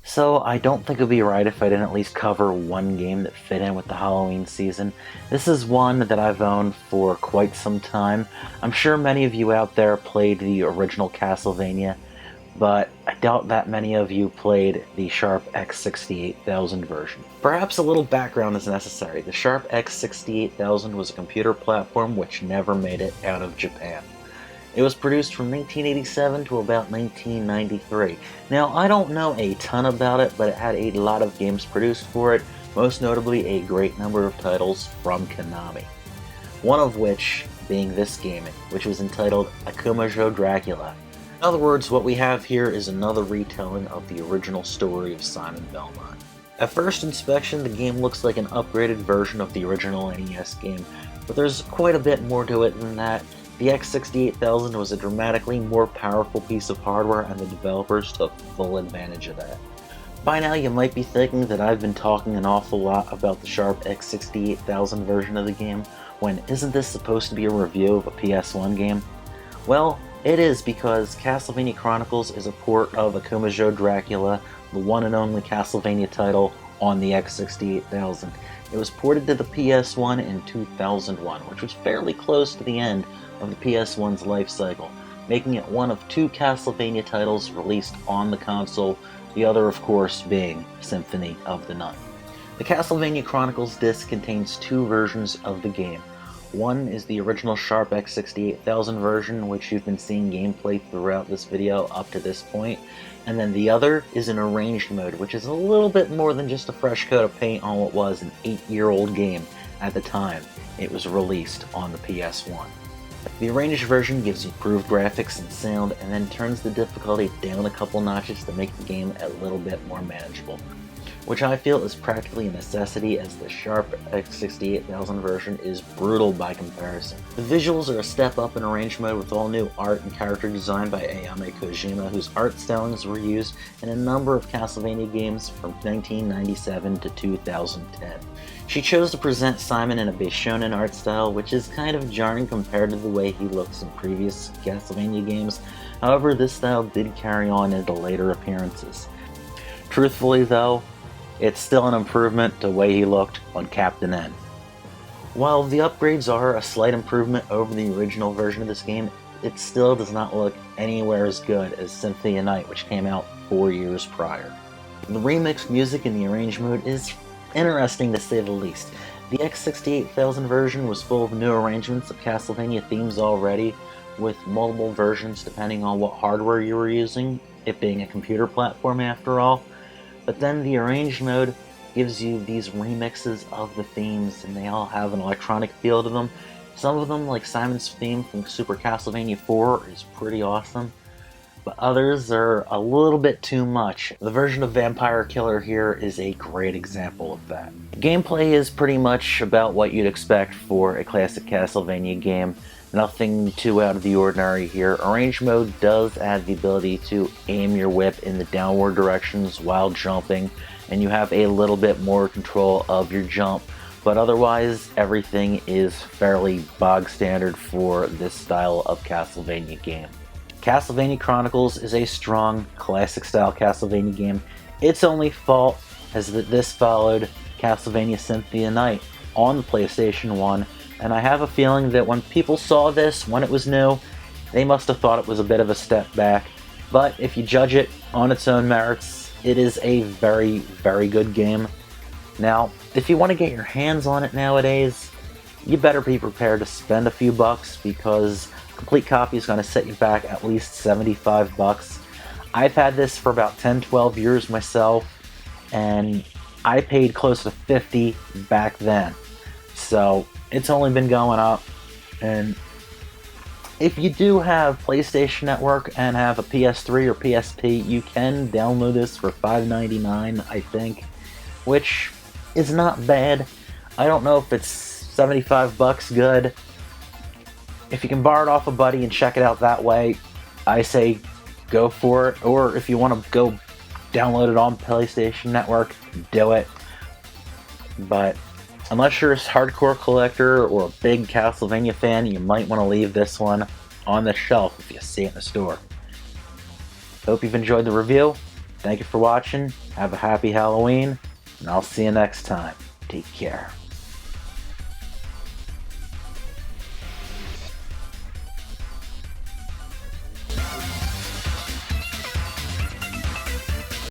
So I don't think it would be right if I didn't at least cover one game that fit in with the Halloween season. This is one that I've owned for quite some time. I'm sure many of you out there played the original Castlevania, but I doubt that many of you played the Sharp X68000 version. Perhaps a little background is necessary. The Sharp X68000 was a computer platform which never made it out of Japan. It was produced from 1987 to about 1993. Now, I don't know a ton about it, but it had a lot of games produced for it, most notably a great number of titles from Konami. One of which being this game, which was entitled Akumajou Dracula. In other words, what we have here is another retelling of the original story of Simon Belmont. At first inspection, the game looks like an upgraded version of the original NES game, but there's quite a bit more to it than that. The X68000 was a dramatically more powerful piece of hardware, and the developers took full advantage of that. By now you might be thinking that I've been talking an awful lot about the Sharp X68000 version of the game, when isn't this supposed to be a review of a PS1 game? Well, it is, because Castlevania Chronicles is a port of Akumajou Dracula, the one and only Castlevania title on the X68000. It was ported to the PS1 in 2001, which was fairly close to the end of the PS1's life cycle, making it one of two Castlevania titles released on the console, the other of course being Symphony of the Night. The Castlevania Chronicles disc contains two versions of the game. One is the original Sharp X68000 version, which you've been seeing gameplay throughout this video up to this point, and then the other is an arranged mode, which is a little bit more than just a fresh coat of paint on what was an 8-year-old game at the time it was released on the PS1. The arranged version gives improved graphics and sound, and then turns the difficulty down a couple notches to make the game a little bit more manageable, which I feel is practically a necessity, as the Sharp X68000 version is brutal by comparison. The visuals are a step up in arranged mode, with all new art and character design by Ayame Kojima, whose art stylings were used in a number of Castlevania games from 1997 to 2010. She chose to present Simon in a Beishonen art style, which is kind of jarring compared to the way he looks in previous Castlevania games. However, this style did carry on into later appearances. Truthfully though, it's still an improvement to the way he looked on Captain N. While the upgrades are a slight improvement over the original version of this game, it still does not look anywhere as good as Symphony of the Night, which came out 4 years prior. The remixed music in the arranged mode is interesting to say the least. The X68000 version was full of new arrangements of Castlevania themes already, with multiple versions depending on what hardware you were using, it being a computer platform after all. But then the arranged mode gives you these remixes of the themes, and they all have an electronic feel to them. Some of them, like Simon's theme from Super Castlevania 4, is pretty awesome, but others are a little bit too much. The version of Vampire Killer here is a great example of that. Gameplay is pretty much about what you'd expect for a classic Castlevania game. Nothing too out of the ordinary here. Arranged mode does add the ability to aim your whip in the downward directions while jumping, and you have a little bit more control of your jump, but otherwise everything is fairly bog standard for this style of Castlevania game. Castlevania Chronicles is a strong, classic-style Castlevania game. Its only fault is that this followed Castlevania Symphony of the Night on the PlayStation 1, and I have a feeling that when people saw this, when it was new, they must have thought it was a bit of a step back. But if you judge it on its own merits, it is a very, very good game. Now, if you want to get your hands on it nowadays, you better be prepared to spend a few bucks, because complete copy is going to set you back at least $75. I've had this for about 10-12 years myself, and I paid close to $50 back then. So it's only been going up, and if you do have PlayStation Network and have a PS3 or PSP, you can download this for $5.99, I think, which is not bad. I don't know if it's 75 bucks good. If you can borrow it off a buddy and check it out that way, I say go for it. Or if you want to go download it on PlayStation Network, do it. But Unless you're a hardcore collector or a big Castlevania fan, you might want to leave this one on the shelf if you see it in the store. Hope you've enjoyed the review. Thank you for watching. Have a happy Halloween, and I'll see you next time. Take care.